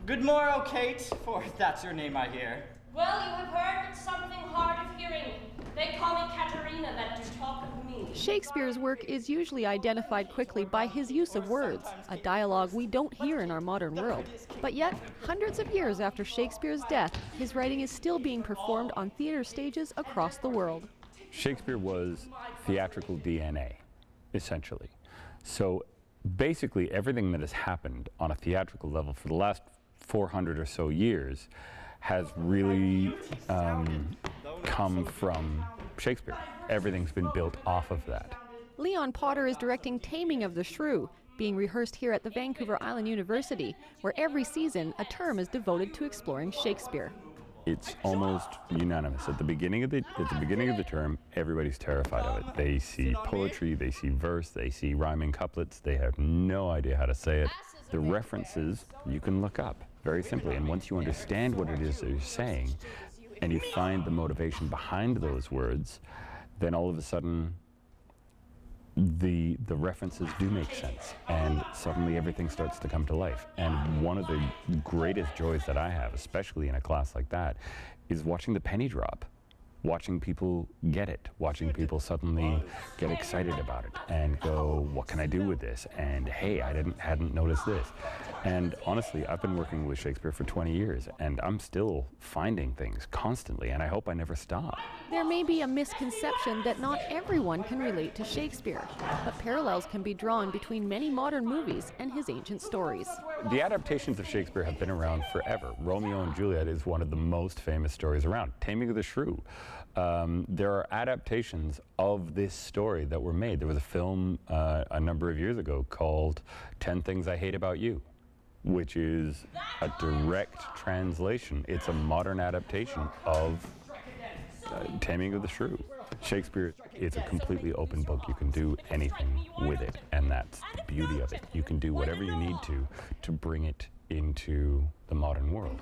Good morrow, Kate, for that's your name, I hear. Well, you have heard but something hard of hearing. They call me Katerina, that do talk of me. Shakespeare's work is usually identified quickly by his use of words, a dialogue we don't hear in our modern world. But yet, hundreds of years after Shakespeare's death, his writing is still being performed on theater stages across the world. Shakespeare was theatrical DNA, essentially. So basically everything that has happened on a theatrical level for the last 400 or so years has really come from Shakespeare. Everything's been built off of that. Leon Potter is directing Taming of the Shrew, being rehearsed here at the Vancouver Island University, where every season a term is devoted to exploring Shakespeare. It's almost unanimous. At the beginning of the term, everybody's terrified of it. They see poetry, they see verse, they see rhyming couplets. They have no idea how to say it. The references you can look up very simply, and once you understand what it is they're saying, and you find the motivation behind those words, then all of a sudden the references do make sense, and suddenly everything starts to come to life. And one of the greatest joys that I have, especially in a class like that, is watching the penny drop, watching people get it, watching people suddenly get excited about it and go, what can I do with this? And hey, I hadn't noticed this. And honestly, I've been working with Shakespeare for 20 years, and I'm still finding things constantly, and I hope I never stop. There may be a misconception that not everyone can relate to Shakespeare, but parallels can be drawn between many modern movies and his ancient stories. The adaptations of Shakespeare have been around forever. Romeo and Juliet is one of the most famous stories around. Taming of the Shrew. There are adaptations of this story that were made. There was a film a number of years ago called 10 Things I Hate About You, which is a direct translation. It's a modern adaptation of Taming of the Shrew. Shakespeare is a completely open book. You can do anything with it, and that's the beauty of it. You can do whatever you need to bring it into the modern world.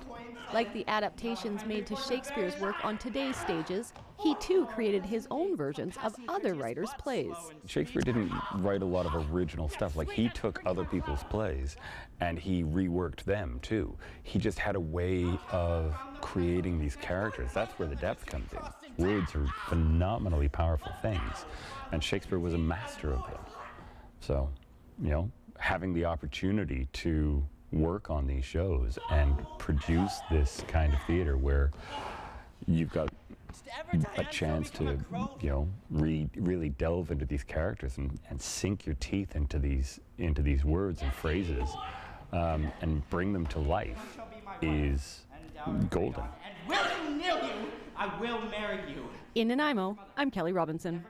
Like the adaptations made to Shakespeare's work on today's stages, he too created his own versions of other writers' plays. Shakespeare didn't write a lot of original stuff. Like, he took other people's plays and he reworked them too. He just had a way of creating these characters. That's where the depth comes in. Words are phenomenally powerful things, and Shakespeare was a master of them. So, you know, having the opportunity to work on these shows and produce this kind of theater where you've got a chance to, you know, really delve into these characters and sink your teeth into these words and phrases, and bring them to life is golden. And will you, nill you, I will marry you. In Nanaimo, I'm Kelly Robinson.